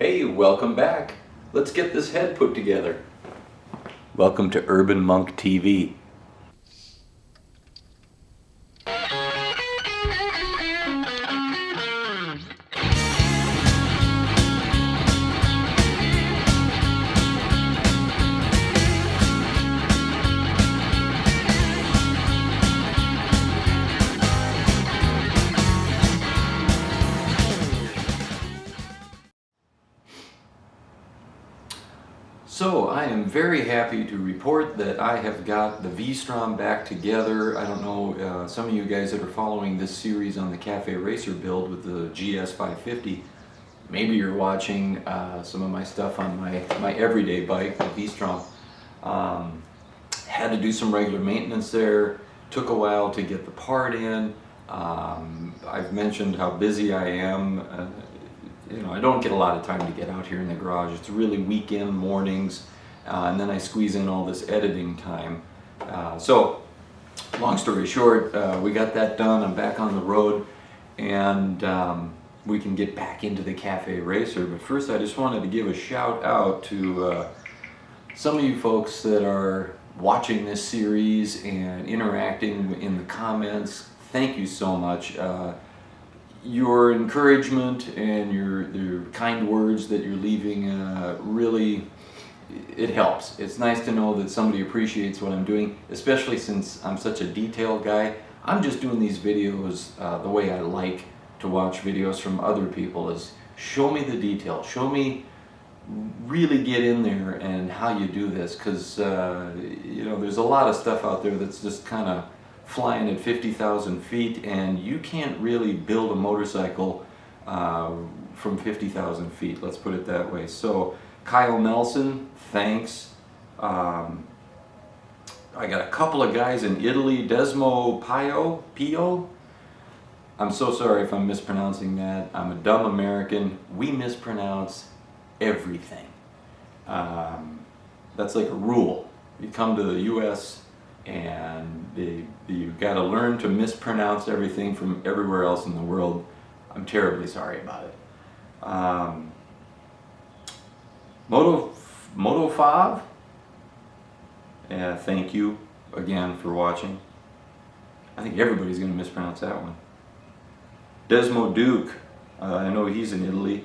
Hey, welcome back. Let's get this head put together. Welcome to Urban Monk TV. So I am very happy to report that I have got the V-Strom back together. I don't know, some of you guys that are following this series on the Cafe Racer build with the GS550, maybe you're watching some of my stuff on my everyday bike, the V-Strom. Had to do some regular maintenance there, took a while to get the part in. I've mentioned how busy I am. You know, I don't get a lot of time to get out here in the garage. It's really weekend mornings, and then I squeeze in all this editing time. So, long story short, we got that done. I'm back on the road, and we can get back into the Cafe Racer. But first, I just wanted to give a shout out to some of you folks that are watching this series and interacting in the comments. Thank you so much. Your encouragement and your kind words that you're leaving really, it helps. It's nice to know that somebody appreciates what I'm doing, especially since I'm such a detail guy. I'm just doing these videos the way I like to watch videos from other people, is show me the detail, show me, really get in there and how you do this, because you know, there's a lot of stuff out there that's just kind of flying at 50,000 feet, and you can't really build a motorcycle from 50,000 feet, let's put it that way. So Kyle Nelson, thanks. I got a couple of guys in Italy, Desmo Pio. I'm so sorry if I'm mispronouncing that. I'm a dumb American. We mispronounce everything. That's like a rule. You come to the US and you got to learn to mispronounce everything from everywhere else in the world. I'm terribly sorry about it. Moto 5, thank you again for watching. I think everybody's going to mispronounce that one. Desmo Duke, I know he's in Italy.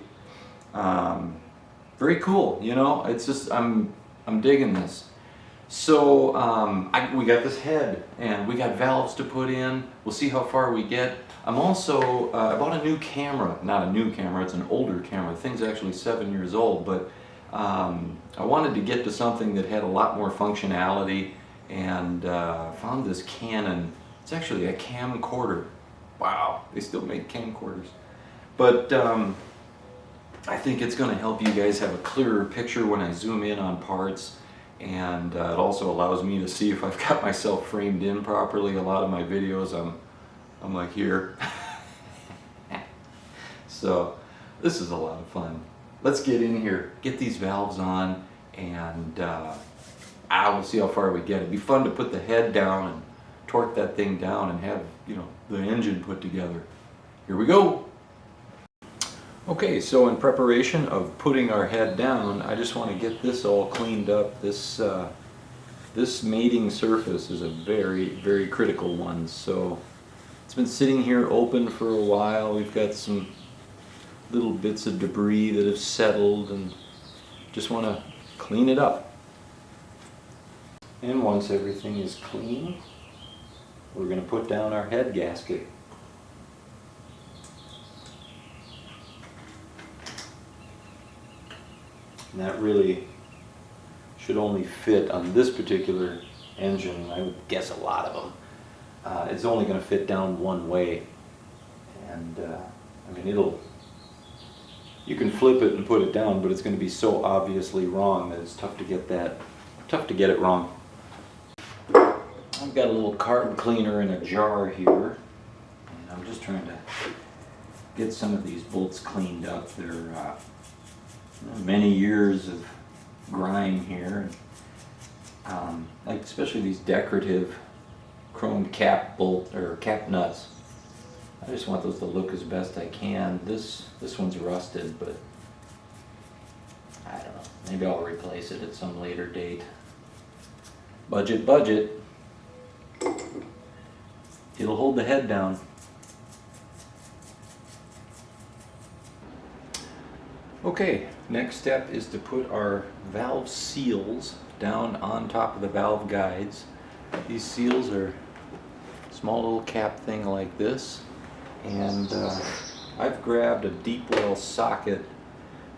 Very cool, you know, it's just, I'm digging this. So we got this head and we got valves to put in. We'll see how far we get. I'm also, I bought a new camera, not a new camera, it's an older camera. The thing's actually 7 years old, but I wanted to get to something that had a lot more functionality, and found this Canon. It's actually a camcorder. Wow, they still make camcorders. But I think it's gonna help you guys have a clearer picture when I zoom in on parts. And it also allows me to see if I've got myself framed in properly. A lot of my videos I'm like here. So this is a lot of fun. Let's get in here, get these valves on, and we'll see how far we get. It'd be fun to put the head down and torque that thing down and have, you know, the engine put together. Here we go. Okay, so in preparation of putting our head down, I just want to get this all cleaned up. This mating surface is a very, very critical one. So it's been sitting here open for a while. We've got some little bits of debris that have settled, and just want to clean it up. And once everything is clean, we're going to put down our head gasket. And that really should only fit on this particular engine. I would guess a lot of them. It's only going to fit down one way. And I mean, you can flip it and put it down, but it's going to be so obviously wrong that it's tough to get it wrong. I've got a little carb cleaner in a jar here, and I'm just trying to get some of these bolts cleaned up. They're many years of grime here, like especially these decorative chrome cap bolt or cap nuts. I just want those to look as best I can. This one's rusted, but don't know. Maybe I'll replace it at some later date. Budget, budget. It'll hold the head down. Okay, next step is to put our valve seals down on top of the valve guides. These seals are a small little cap thing like this, and I've grabbed a deep well socket.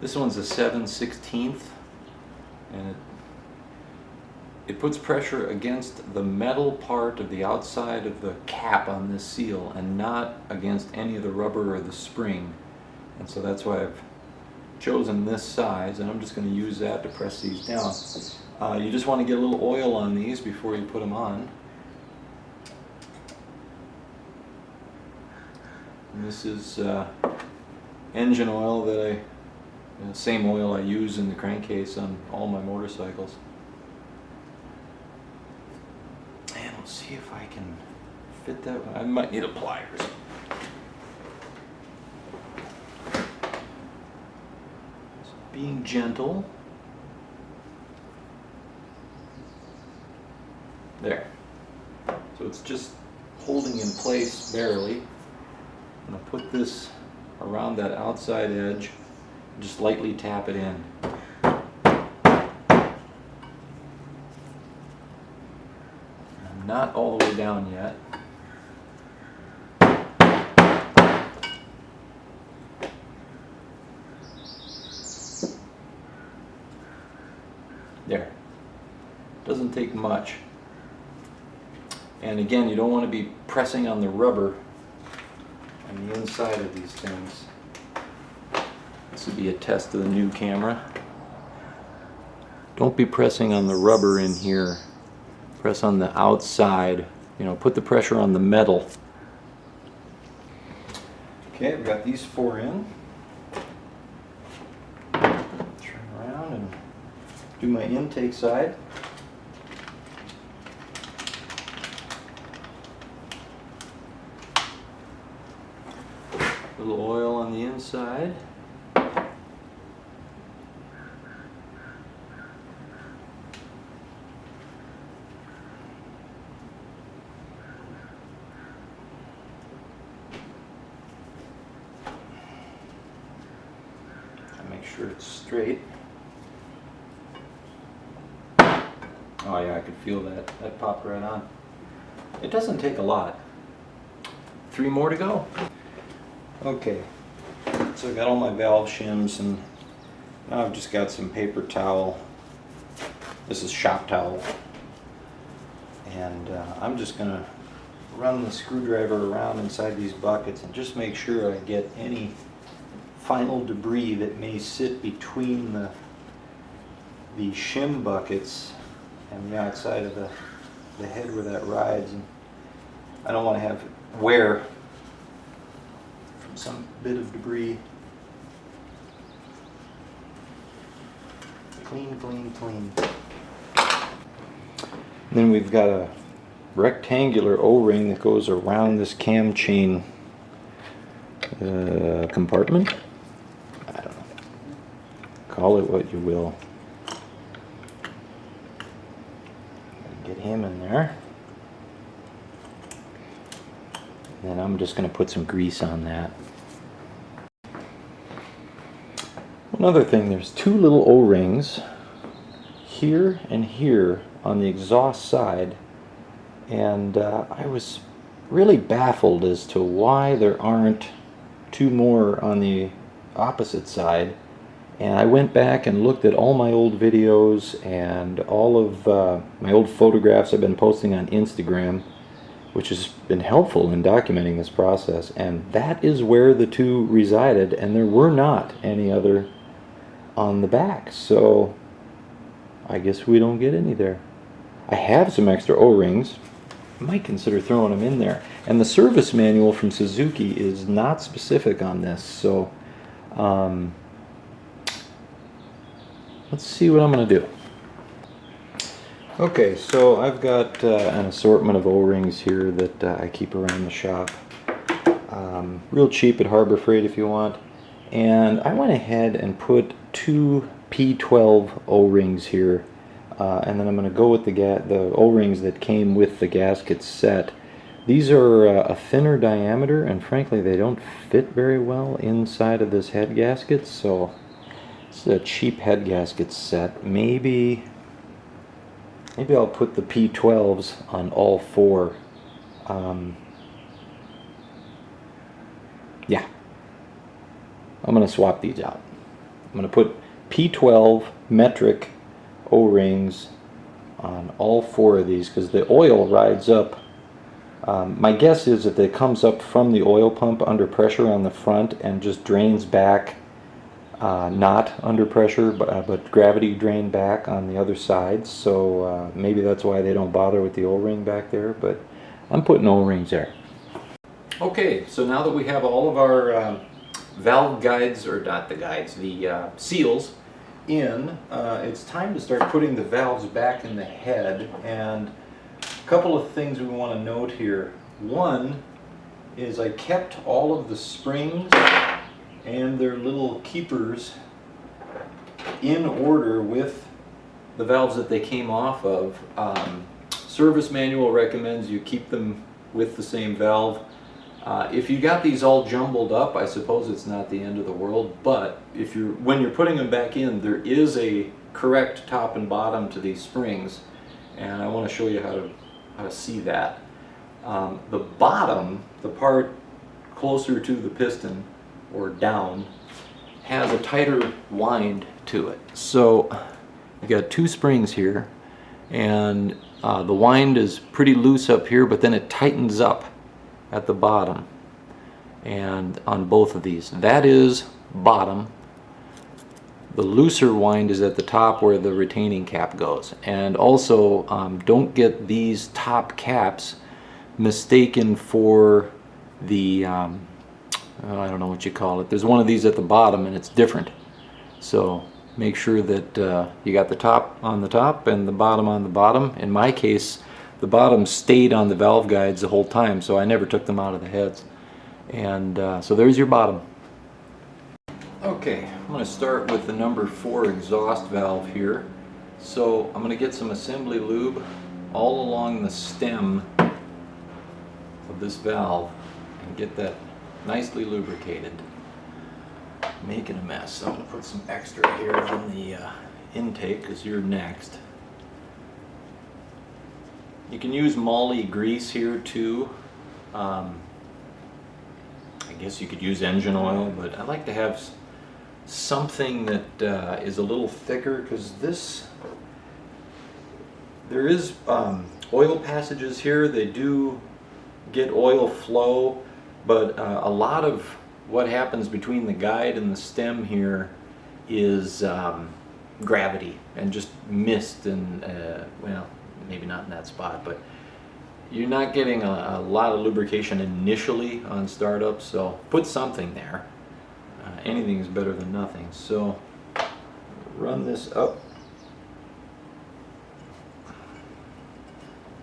This one's a 7/16, and it puts pressure against the metal part of the outside of the cap on this seal and not against any of the rubber or the spring. And so that's why I've chosen this size, and I'm just going to use that to press these down. You just want to get a little oil on these before you put them on. And this is engine oil that same oil I use in the crankcase on all my motorcycles. And we'll see if I can fit that one. I might need a pliers. Being gentle. There. So it's just holding in place barely. I'm going to put this around that outside edge, just lightly tap it in. I'm not all the way down yet. There. Doesn't take much. And again, you don't want to be pressing on the rubber on the inside of these things. This would be a test of the new camera. Don't be pressing on the rubber in here. Press on the outside. You know, put the pressure on the metal. Okay, I've got these 4 in. Turn around and do my intake side. A little oil on the inside. Make sure it's straight. Oh yeah, I could feel that. That popped right on. It doesn't take a lot. 3 more to go. Okay, so I got all my valve shims, and now I've just got some paper towel. This is shop towel. And I'm just going to run the screwdriver around inside these buckets and just make sure I get any final debris that may sit between the shim buckets and the outside of the head where that rides. And I don't want to have wear from some bit of debris. Clean, clean, clean. And then we've got a rectangular O-ring that goes around this cam chain compartment. I don't know. Call it what you will. Get him in there. And then I'm just going to put some grease on that. One other thing, there's 2 little O-rings here and here on the exhaust side, and I was really baffled as to why there aren't 2 more on the opposite side. And I went back and looked at all my old videos and all of my old photographs I've been posting on Instagram, which has been helpful in documenting this process, and that is where the 2 resided, and there were not any other on the back, so I guess we don't get any there. I have some extra O-rings. I might consider throwing them in there. And the service manual from Suzuki is not specific on this, so let's see what I'm going to do. Okay, so I've got an assortment of O-rings here that I keep around the shop. Real cheap at Harbor Freight if you want. And I went ahead and put 2 P12 O-rings here, and then I'm going to go with the O-rings that came with the gasket set. These are a thinner diameter, and frankly they don't fit very well inside of this head gasket, so it's a cheap head gasket set. Maybe I'll put the P12s on all four. Yeah, I'm going to swap these out. I'm going to put P12 metric O-rings on all four of these because the oil rides up. My guess is that it comes up from the oil pump under pressure on the front and just drains back, not under pressure, but gravity drain back on the other side. So maybe that's why they don't bother with the O-ring back there, but I'm putting O-rings there. Okay, so now that we have all of our valve guides, or not the guides, the seals in, it's time to start putting the valves back in the head. And a couple of things we want to note here. One is I kept all of the springs and their little keepers in order with the valves that they came off of. Service manual recommends you keep them with the same valve. If you got these all jumbled up, I suppose it's not the end of the world, but when you're putting them back in, there is a correct top and bottom to these springs, and I want to show you how to see that. The bottom, the part closer to the piston or down, has a tighter wind to it. So you got two springs here, and the wind is pretty loose up here, but then it tightens up at the bottom, and on both of these. That is bottom. The looser wind is at the top where the retaining cap goes. And also don't get these top caps mistaken for the I don't know what you call it. There's one of these at the bottom and it's different. So make sure that you got the top on the top and the bottom on the bottom. In my case, the bottom stayed on the valve guides the whole time, so I never took them out of the heads. And so there's your bottom. Okay, I'm going to start with the number 4 exhaust valve here. So I'm going to get some assembly lube all along the stem of this valve and get that nicely lubricated. Making a mess, so I'm going to put some extra here on the intake because you're next. You can use moly grease here too. I guess you could use engine oil, but I like to have something that is a little thicker, because there is oil passages here. They do get oil flow, but a lot of what happens between the guide and the stem here is gravity and just mist, and well, maybe not in that spot, but you're not getting a lot of lubrication initially on startup, so put something there. Anything is better than nothing. So run this up,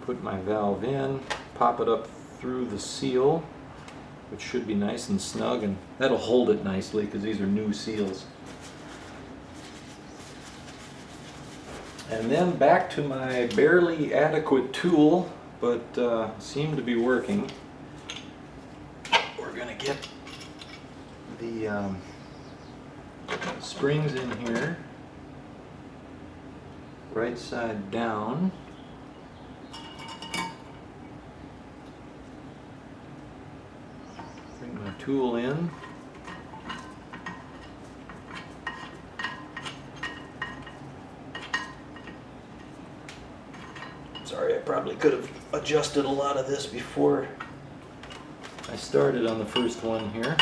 put my valve in, pop it up through the seal, which should be nice and snug, and that'll hold it nicely because these are new seals. And then back to my barely adequate tool, but seemed to be working. We're gonna get the springs in here, right side down. Bring my tool in. Sorry, I probably could have adjusted a lot of this before I started on the first one here.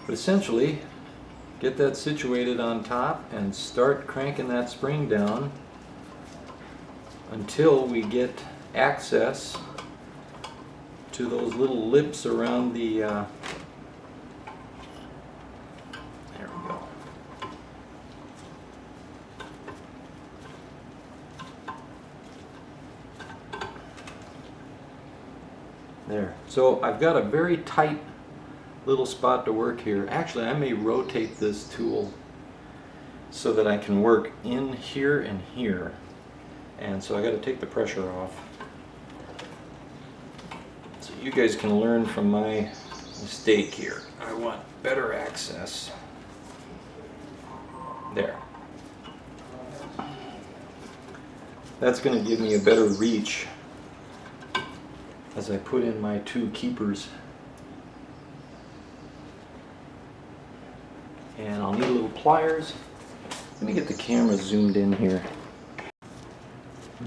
But essentially, get that situated on top and start cranking that spring down until we get access to those little lips around the there we go. There. So I've got a very tight little spot to work here. Actually, I may rotate this tool so that I can work in here and here. And so I got to take the pressure off. So you guys can learn from my mistake here. I want better access. There. That's going to give me a better reach as I put in my two keepers. And I'll need little pliers. Let me get the camera zoomed in here.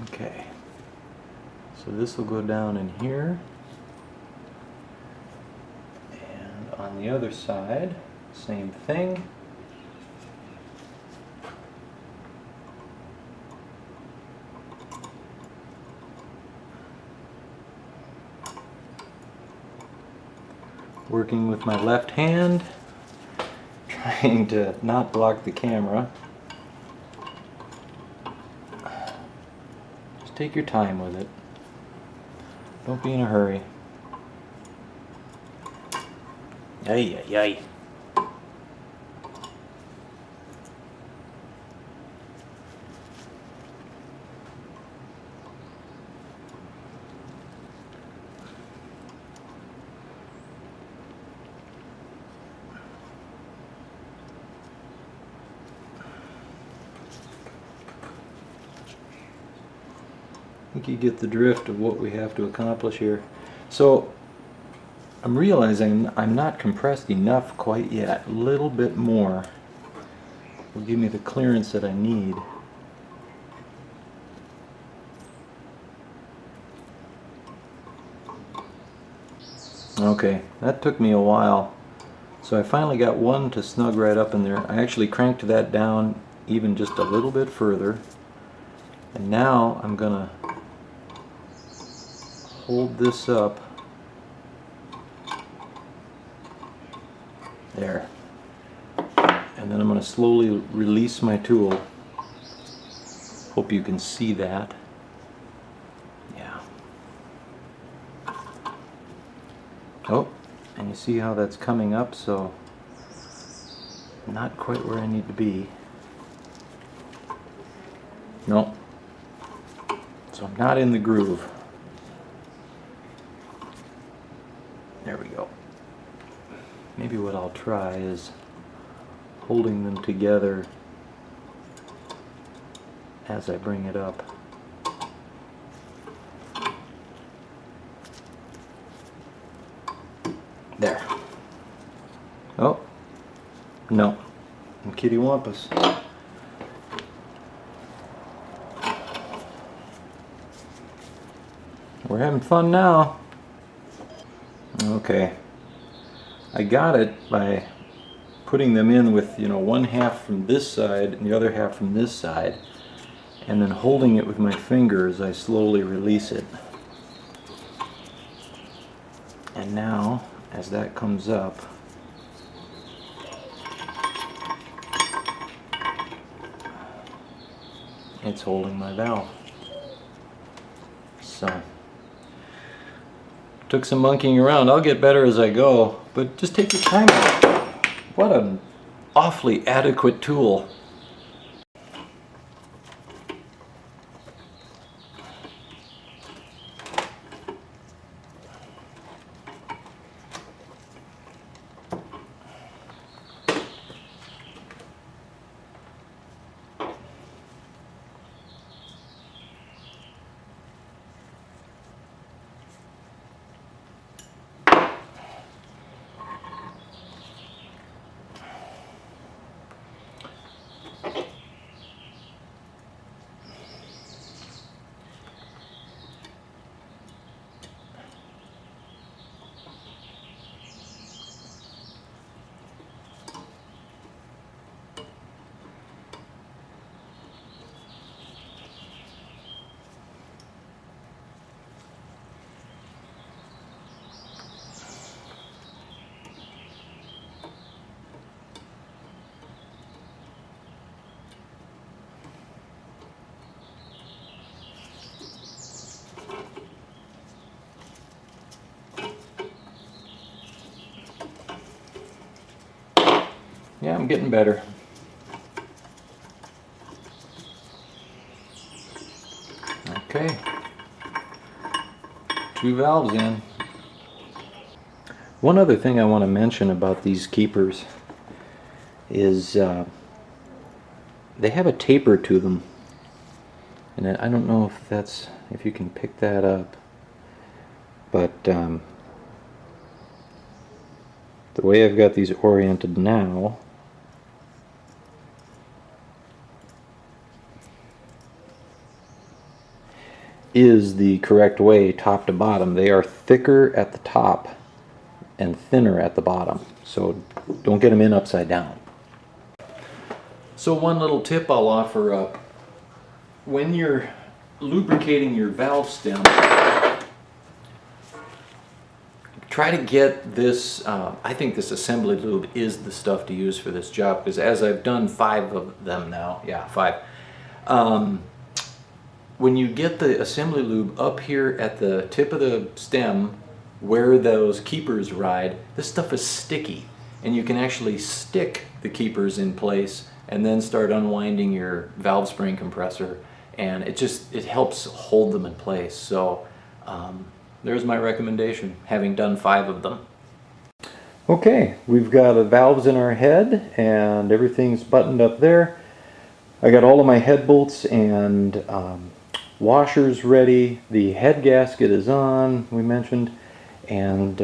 Okay. So this will go down in here. And on the other side, same thing. Working with my left hand, trying to not block the camera. Just take your time with it. Don't be in a hurry. Ay, ay, ay. I think you get the drift of what we have to accomplish here. So I'm realizing I'm not compressed enough quite yet. A little bit more will give me the clearance that I need. Okay, that took me a while. So I finally got one to snug right up in there. I actually cranked that down even just a little bit further. And now I'm gonna hold this up. There. And then I'm going to slowly release my tool. Hope you can see that. Yeah. Oh, and you see how that's coming up, so not quite where I need to be. No. So I'm not in the groove. There we go. Maybe what I'll try is holding them together as I bring it up. There. Oh, no. I'm kittywampus. We're having fun now. Okay, I got it by putting them in with, one half from this side and the other half from this side, and then holding it with my fingers. I slowly release it. And now, as that comes up, it's holding my valve. So took some monkeying around. I'll get better as I go, but just take your time. What an awfully adequate tool. Yeah, I'm getting better. 2 valves in. One other thing I want to mention about these keepers is they have a taper to them, and I don't know if you can pick that up, but the way I've got these oriented now, is the correct way top to bottom. They are thicker at the top and thinner at the bottom, so don't get them in upside down. So one little tip I'll offer up: when you're lubricating your valve stem, try to get this, I think this assembly lube is the stuff to use for this job, because as I've done 5 of them now, yeah, 5, when you get the assembly lube up here at the tip of the stem where those keepers ride, this stuff is sticky, and you can actually stick the keepers in place and then start unwinding your valve spring compressor, and it helps hold them in place. So there's my recommendation, having done 5 of them. Okay, we've got the valves in our head and everything's buttoned up there. I got all of my head bolts and washers ready. The head gasket is on, we mentioned, and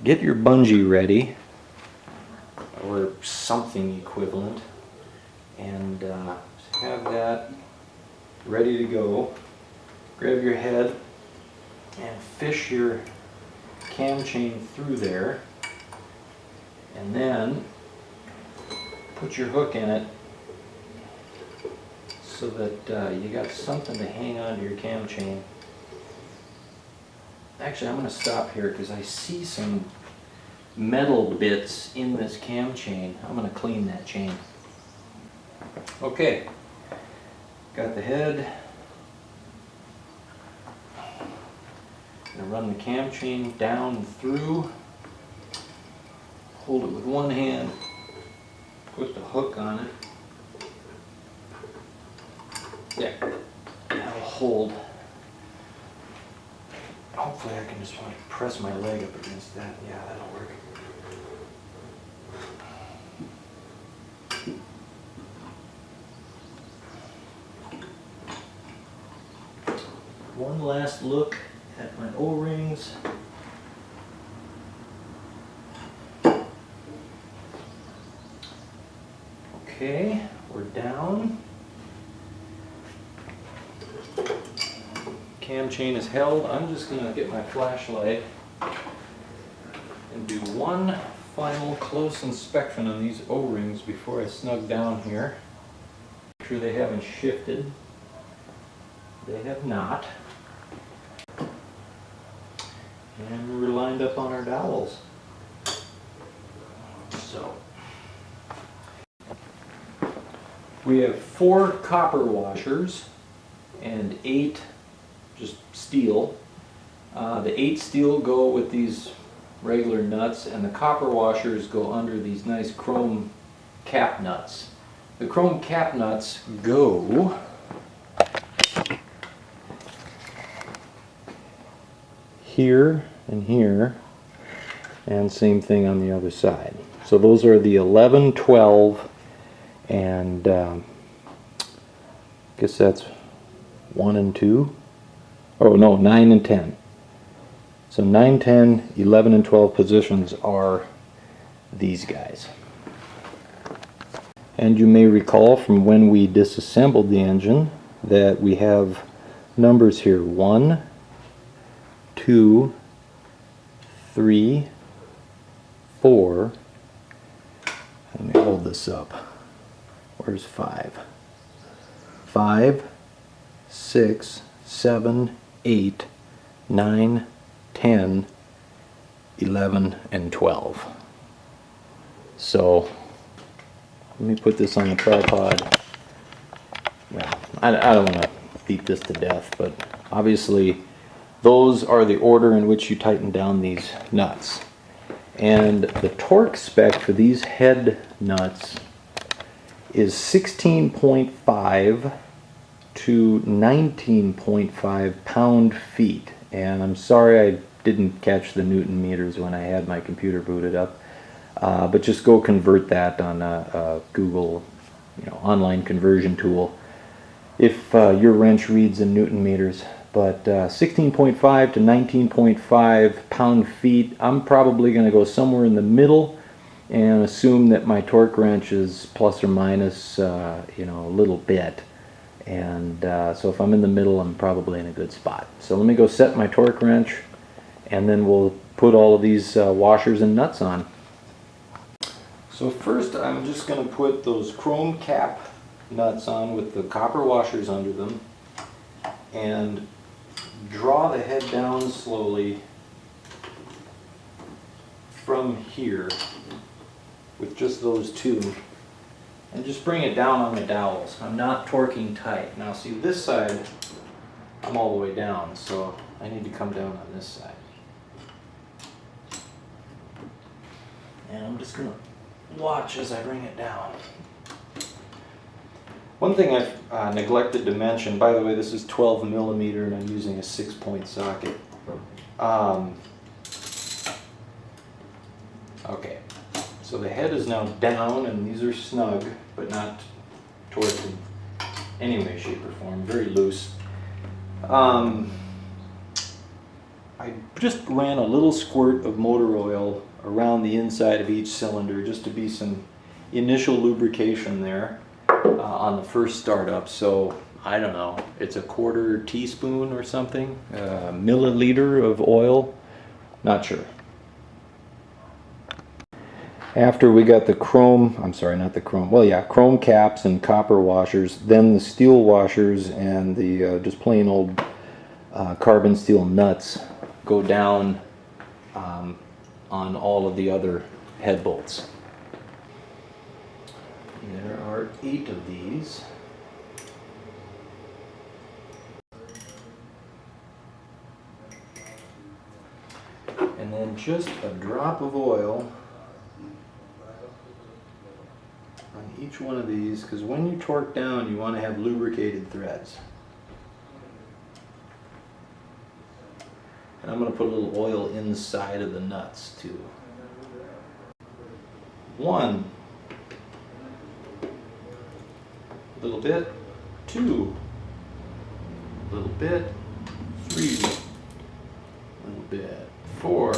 get your bungee ready, or something equivalent, and have that ready to go. Grab your head and fish your cam chain through there, and then put your hook in it so that you got something to hang on to your cam chain. Actually, I'm going to stop here because I see some metal bits in this cam chain. I'm going to clean that chain. Okay, got the head. Going to run the cam chain down through. Hold it with one hand. Put the hook on it. There. That'll hold. Hopefully I can just press my leg up against that. Yeah, that'll work. One last look at my O-rings. Okay, we're down. Cam chain is held. I'm just going to get my flashlight and do one final close inspection on these O-rings before I snug down here. Make sure they haven't shifted. They have not. And we're lined up on our dowels. So we have 4 copper washers and 8 just steel. The 8 steel go with these regular nuts, and the copper washers go under these nice chrome cap nuts. The chrome cap nuts go here and here, and same thing on the other side. So those are the 11, 12, and I guess that's 1 and 2. Oh no, 9 and 10. So 9, 10, 11, and 12 positions are these guys. And you may recall from when we disassembled the engine that we have numbers here: 1, 2, 3, 4. Let me hold this up. Where's 5? 5, 6, 7, 8, 9, 10, 11, and 12. So let me put this on the tripod. Well, I don't want to beat this to death, but obviously those are the order in which you tighten down these nuts. And the torque spec for these head nuts is 16.5 to 19.5 pound-feet, and I'm sorry I didn't catch the Newton meters when I had my computer booted up, but just go convert that on a Google, online conversion tool if your wrench reads in Newton meters. But 16.5 to 19.5 pound-feet, I'm probably going to go somewhere in the middle and assume that my torque wrench is plus or minus a little bit. And so if I'm in the middle, I'm probably in a good spot. So let me go set my torque wrench, and then we'll put all of these washers and nuts on. So first I'm just going to put those chrome cap nuts on with the copper washers under them, and draw the head down slowly from here with just those two, and just bring it down on the dowels. I'm not torquing tight. Now see, this side I'm all the way down, so I need to come down on this side. And I'm just going to watch as I bring it down. One thing I've neglected to mention, by the way, this is 12 millimeter and I'm using a 6-point socket. Okay, so the head is now down and these are snug, but not torqued in any way, shape, or form, very loose. I just ran a little squirt of motor oil around the inside of each cylinder just to be some initial lubrication there on the first startup. So I don't know, it's a 1/4 teaspoon or something, milliliter of oil, not sure. After we got the chrome, I'm sorry, not the chrome, well yeah, chrome caps and copper washers, then the steel washers and the just plain old carbon steel nuts go down on all of the other head bolts. There are 8 of these. And then just a drop of oil on each one of these, because when you torque down you want to have lubricated threads. And I'm going to put a little oil inside of the nuts too. 1, a little bit, 2, a little bit, 3, a little bit, 4,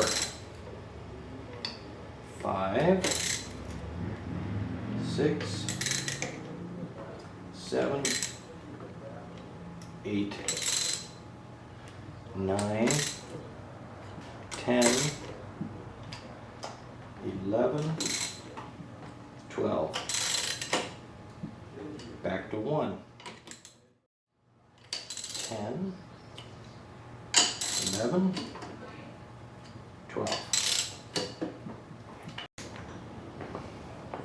5, 6, 7, 8, 9, 10, 11, 12. Back to 1. 10, 11, 12.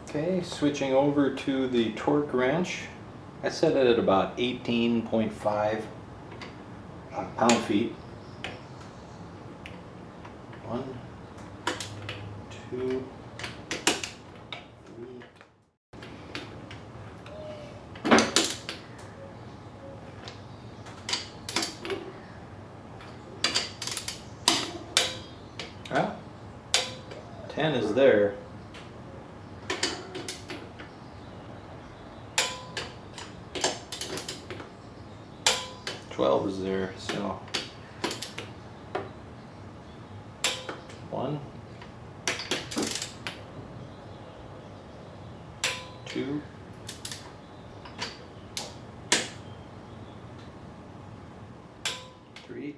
Okay, switching over to the torque wrench. I set it at about 18.5 pound-feet. 1, 2, 10 is there. 12 is there, so 1, 2, 3,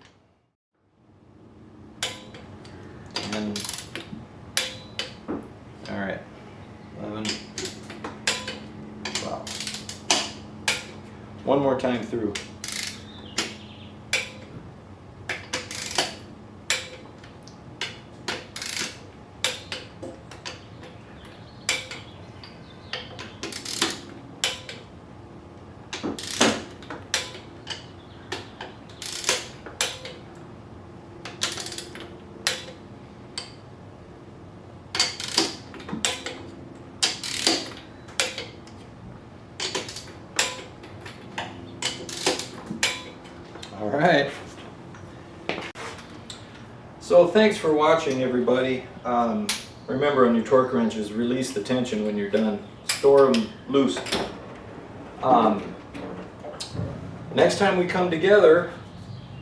and all right, 11, 12. One more time through. All right. So thanks for watching, everybody. Remember, on your torque wrenches, release the tension when you're done. Store them loose. Next time we come together,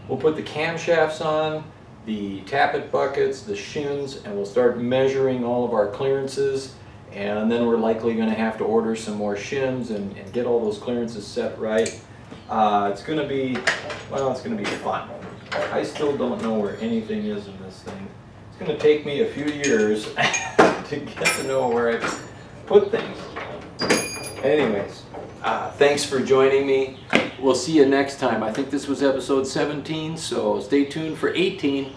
we'll put the camshafts on, the tappet buckets, the shins, and we'll start measuring all of our clearances. And then we're likely going to have to order some more shins and get all those clearances set right. It's going to be, well, it's going to be fun. I still don't know where anything is in this thing. It's going to take me a few years to get to know where I put things. Anyways, thanks for joining me. We'll see you next time. I think this was episode 17, so stay tuned for 18.